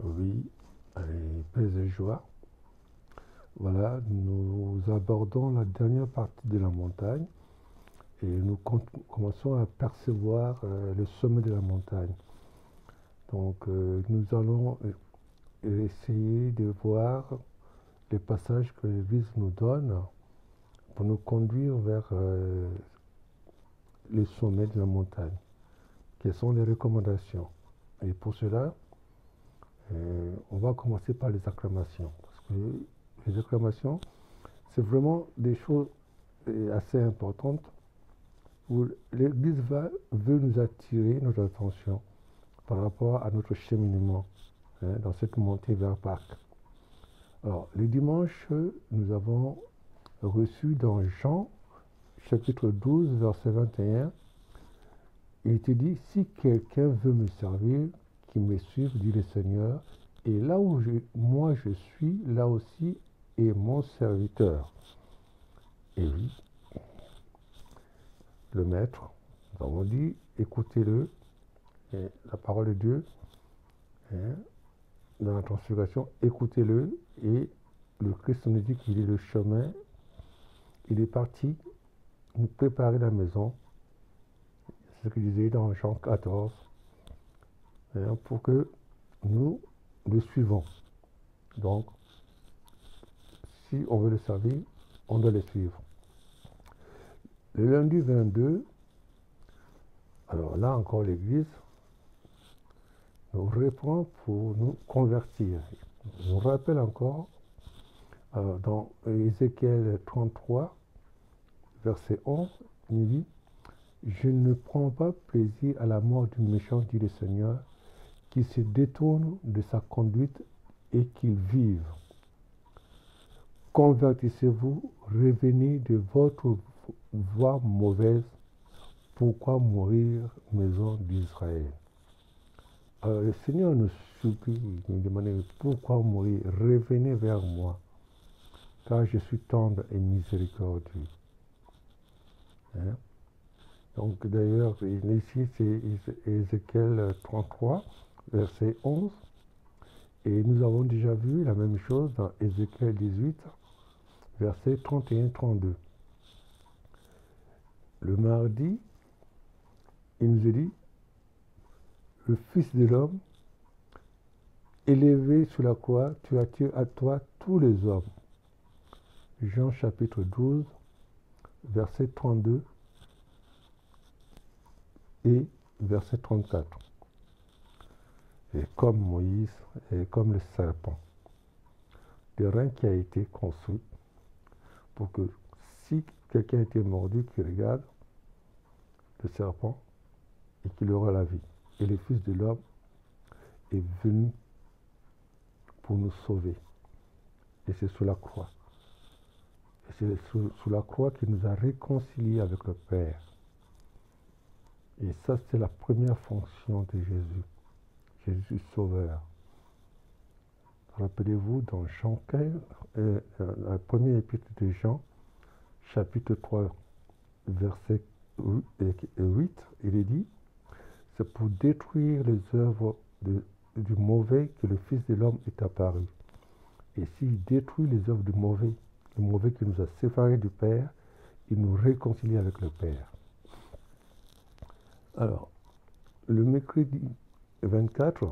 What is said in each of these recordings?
Oui, allez, paix et joie. Voilà, nous abordons la dernière partie de la montagne et nous commençons à percevoir le sommet de la montagne. Donc, nous allons essayer de voir les passages que l'Église nous donne pour nous conduire vers le sommet de la montagne. Quelles sont les recommandations? Et pour cela, on va commencer par les acclamations. Parce que les acclamations, c'est vraiment des choses assez importantes où l'Église veut nous attirer notre attention par rapport à notre cheminement dans cette montée vers Pâques. Alors, le dimanche, nous avons reçu dans Jean, chapitre 12, verset 21, il te dit, si quelqu'un veut me servir, qu'il me suive, dit le Seigneur, et là où moi je suis, là aussi est mon serviteur. Et oui, le Maître, nous avons dit, écoutez-le, et la parole de Dieu, dans la transfiguration, écoutez-le, et le Christ nous dit qu'il est le chemin, il est parti nous préparer la maison, c'est ce qu'il disait dans Jean 14, pour que nous le suivons. Donc, si on veut le servir, on doit le suivre. Le lundi 22, alors là encore l'Église nous reprend pour nous convertir. Je vous rappelle encore, dans Ézéchiel 33, verset 11, il dit, « Je ne prends pas plaisir à la mort du méchant, dit le Seigneur, qui se détourne de sa conduite et qu'il vive. Convertissez-vous, revenez de votre voie mauvaise. Pourquoi mourir, maison d'Israël ?» Alors le Seigneur nous supplie, nous demande pourquoi mourir, revenez vers moi, car je suis tendre et miséricordieux. Donc d'ailleurs, ici c'est Ézéchiel 33, verset 11, et nous avons déjà vu la même chose dans Ézéchiel 18, verset 31-32. Le mardi, il nous est dit, le Fils de l'homme, élevé sur la croix, tu attires à toi tous les hommes. Jean chapitre 12, verset 32 et verset 34. Et comme Moïse et comme le serpent, le rein qui a été construit pour que si quelqu'un était mordu, qu'il regarde le serpent et qu'il aura la vie. Et le Fils de l'homme est venu pour nous sauver. Et c'est sous la croix. Et c'est sous la croix qu'il nous a réconciliés avec le Père. Et ça, c'est la première fonction de Jésus. Jésus sauveur. Rappelez-vous dans Jean 15, la première épître de Jean, chapitre 3, verset 8, il est dit, c'est pour détruire les œuvres du mauvais que le Fils de l'homme est apparu. Et s'il détruit les œuvres du mauvais, le mauvais qui nous a séparés du Père, il nous réconcilie avec le Père. Alors, le mercredi 24,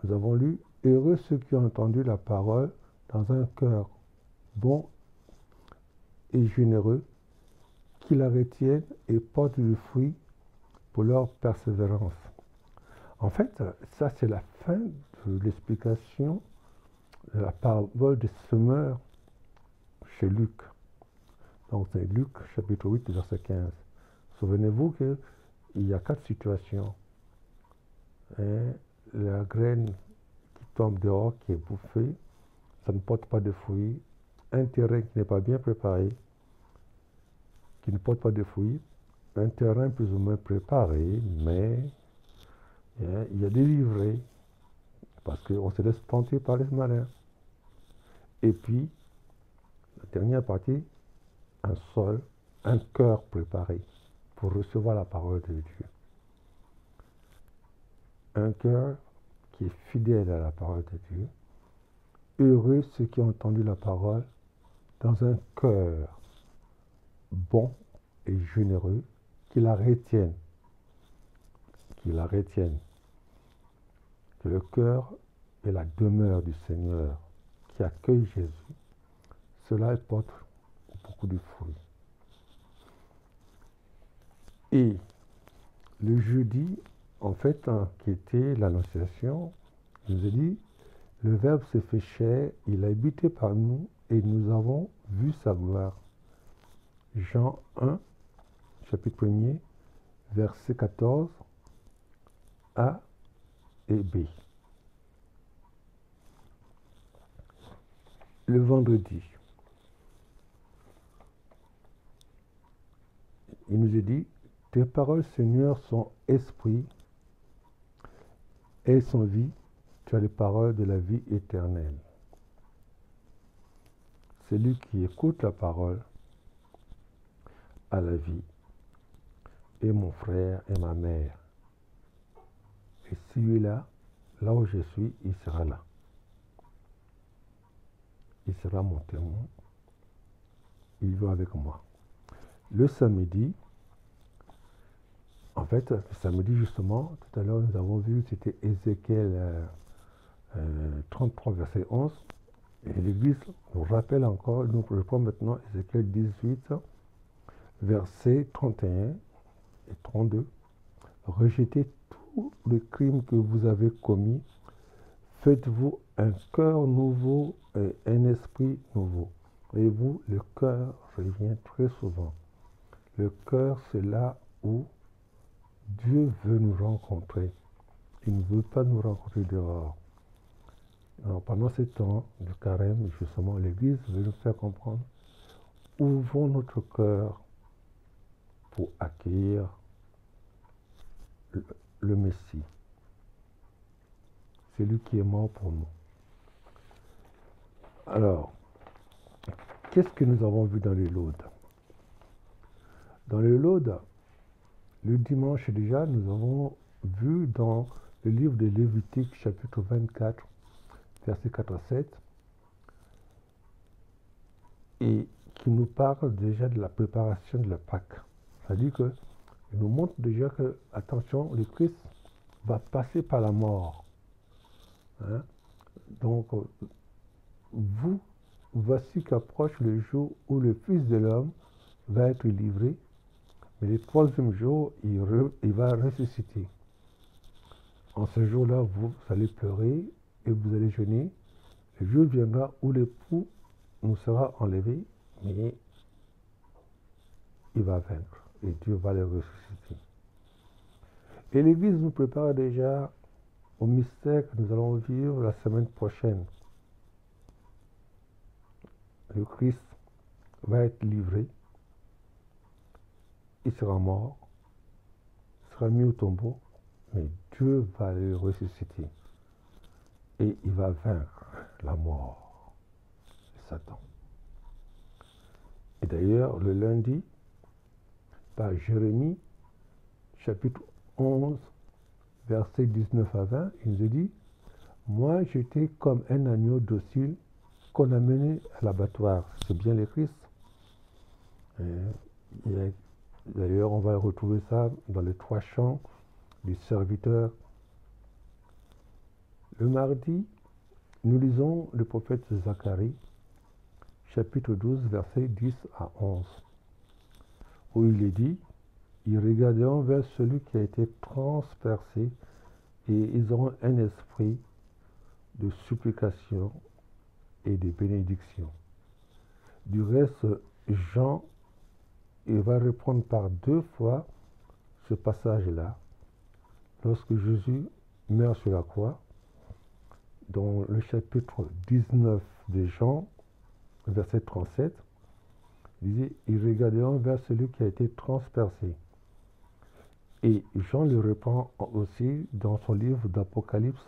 nous avons lu « Heureux ceux qui ont entendu la parole dans un cœur bon et généreux, qui la retiennent et portent du fruit pour leur persévérance. » En fait, ça c'est la fin de l'explication de la parabole des semeurs chez Luc. Donc c'est Luc chapitre 8, verset 15. Souvenez-vous qu'il y a 4 situations. La graine qui tombe dehors, qui est bouffée, ça ne porte pas de fruits. Un terrain qui n'est pas bien préparé, qui ne porte pas de fruits. Un terrain plus ou moins préparé, mais il y a des livrets, parce qu'on se laisse tenter par les malins. Et puis, la dernière partie, un cœur préparé pour recevoir la parole de Dieu. Un cœur qui est fidèle à la parole de Dieu. Heureux ceux qui ont entendu la parole dans un cœur bon et généreux, qui la retiennent, qui la retiennent. Que le cœur est la demeure du Seigneur, qui accueille Jésus. Cela porte beaucoup de fruits. Et le jeudi, en fait, qui était l'Annonciation, il nous a dit, le Verbe s'est fait chair, il a habité par nous et nous avons vu sa gloire. Jean 1, chapitre 1er, verset 14, A et B. Le vendredi, il nous est dit, tes paroles, Seigneur, sont esprit et sont vie. Tu as les paroles de la vie éternelle. Celui qui écoute la parole a la vie. Et mon frère et ma mère. Et celui-là, là où je suis, il sera là. Il sera mon témoin. Il va avec moi. Le samedi, en fait, le samedi justement, tout à l'heure nous avons vu, c'était Ézéchiel 33, verset 11. Et l'Église nous rappelle encore, nous reprend maintenant Ézéchiel 18, verset 31 et 32. Rejetez tous les crimes que vous avez commis. Faites-vous un cœur nouveau et un esprit nouveau. Voyez-vous, le cœur revient très souvent. Le cœur, c'est là où Dieu veut nous rencontrer. Il ne veut pas nous rencontrer dehors. Alors, pendant ce temps du carême, justement, l'Église veut nous faire comprendre. Ouvrons notre cœur pour accueillir le Messie. C'est lui qui est mort pour nous. Alors, qu'est-ce que nous avons vu dans les laudes? Dans les laudes, le dimanche déjà, nous avons vu dans le livre de Lévitique, chapitre 24, versets 4 à 7, et qui nous parle déjà de la préparation de la Pâque. C'est-à-dire qu'il nous montre déjà que, attention, le Christ va passer par la mort. Hein? Donc, voici qu'approche le jour où le Fils de l'homme va être livré, mais le troisième jour, il va ressusciter. En ce jour-là, vous allez pleurer et vous allez jeûner. Le jour viendra où l'époux nous sera enlevé, mais il va vaincre et Dieu va le ressusciter. Et l'Église nous prépare déjà au mystère que nous allons vivre la semaine prochaine. Le Christ va être livré, il sera mort, il sera mis au tombeau, mais Dieu va le ressusciter et il va vaincre la mort de Satan. Et d'ailleurs, le lundi, par Jérémie, chapitre 11, versets 19 à 20, il nous dit « Moi, j'étais comme un agneau docile qu'on a mené à l'abattoir. » C'est bien le Christ. D'ailleurs, on va retrouver ça dans les 3 chants du serviteur. Le mardi, nous lisons le prophète Zacharie, chapitre 12, versets 10 à 11, où il est dit « Ils regarderont vers celui qui a été transpercé et ils auront un esprit de supplication et de bénédiction. » Du reste, Jean, il va reprendre par 2 fois ce passage-là, lorsque Jésus meurt sur la croix, dans le chapitre 19 de Jean, verset 37, il dit « Ils regarderont vers celui qui a été transpercé. » Et Jean le reprend aussi dans son livre d'Apocalypse,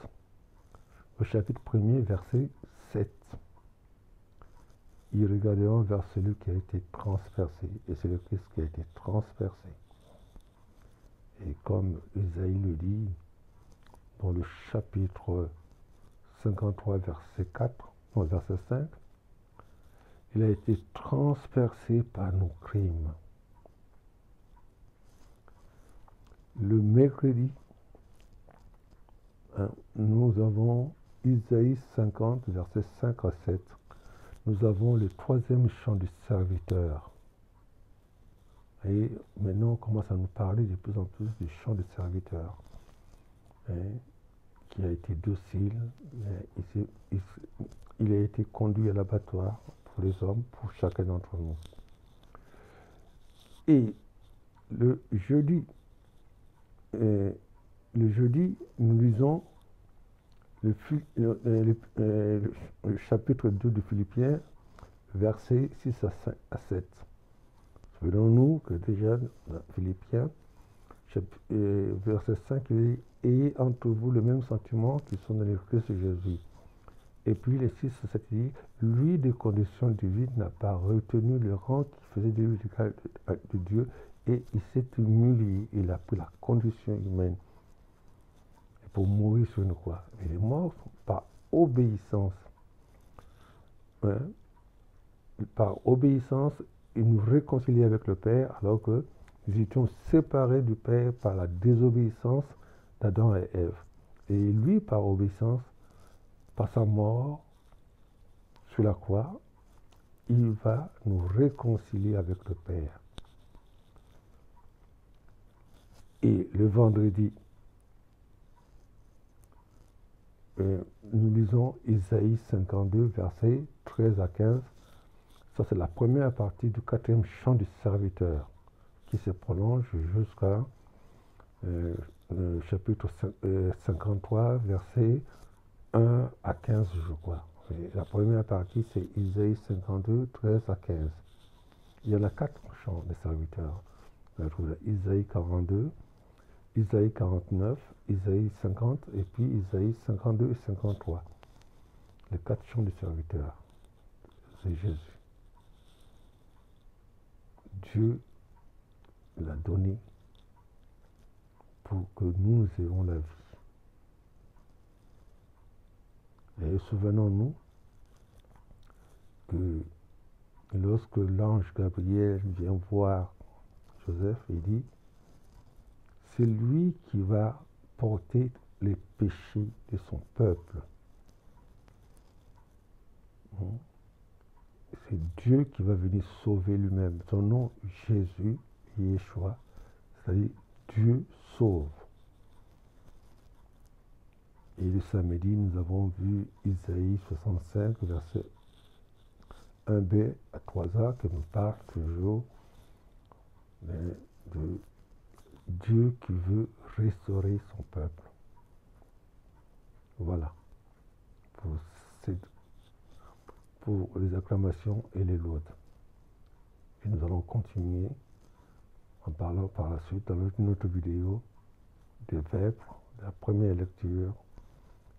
au chapitre 1er, verset 7. Ils regarderont vers celui qui a été transpercé, et c'est le Christ qui a été transpercé. Et comme Isaïe le dit, dans le chapitre 53, verset 4, non, verset 5, il a été transpercé par nos crimes. Le mercredi, nous avons Isaïe 50, versets 5 à 7. Nous avons le troisième chant du serviteur. Et maintenant, on commence à nous parler de plus en plus du chant du serviteur, qui a été docile. Il a été conduit à l'abattoir pour les hommes, pour chacun d'entre nous. Et le jeudi, nous lisons le chapitre 2 de Philippiens, versets 6 à 7. Souvenons-nous que déjà, dans Philippiens, verset 5, il dit « Ayez entre vous le même sentiment qui sont dans le Christ Jésus. » Et puis les 6 à 7, il dit « Lui, de condition divine, n'a pas retenu le rang qui faisait de lui de Dieu, et il s'est humilié, il a pris la condition humaine pour mourir sur une croix. Il est mort par obéissance. Ouais. Par obéissance, il nous réconcilie avec le Père, alors que nous étions séparés du Père par la désobéissance d'Adam et Ève. Et lui, par obéissance, par sa mort sur la croix, il va nous réconcilier avec le Père. Et le vendredi, nous lisons Isaïe 52, versets 13 à 15. Ça, c'est la première partie du quatrième chant du serviteur, qui se prolonge jusqu'à chapitre 53, versets 1 à 15, je crois. Et la première partie, c'est Isaïe 52, 13 à 15. Il y en a 4 chants des serviteurs. On trouve Isaïe 42, Isaïe 49, Isaïe 50 et puis Isaïe 52 et 53. Les 4 chants du serviteur, c'est Jésus. Dieu l'a donné pour que nous ayons la vie. Et souvenons-nous que lorsque l'ange Gabriel vient voir Joseph, il dit, c'est lui qui va porter les péchés de son peuple. C'est Dieu qui va venir sauver lui-même. Son nom, Jésus, Yeshua, c'est-à-dire Dieu sauve. Et le samedi, nous avons vu Isaïe 65, verset 1b à 3a, qui nous parle toujours de Dieu qui veut restaurer son peuple. Voilà, pour les acclamations et les laudes. Et nous allons continuer en parlant par la suite dans notre vidéo des vêpres, de la première lecture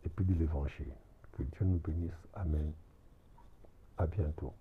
et puis de l'évangile. Que Dieu nous bénisse. Amen. À bientôt.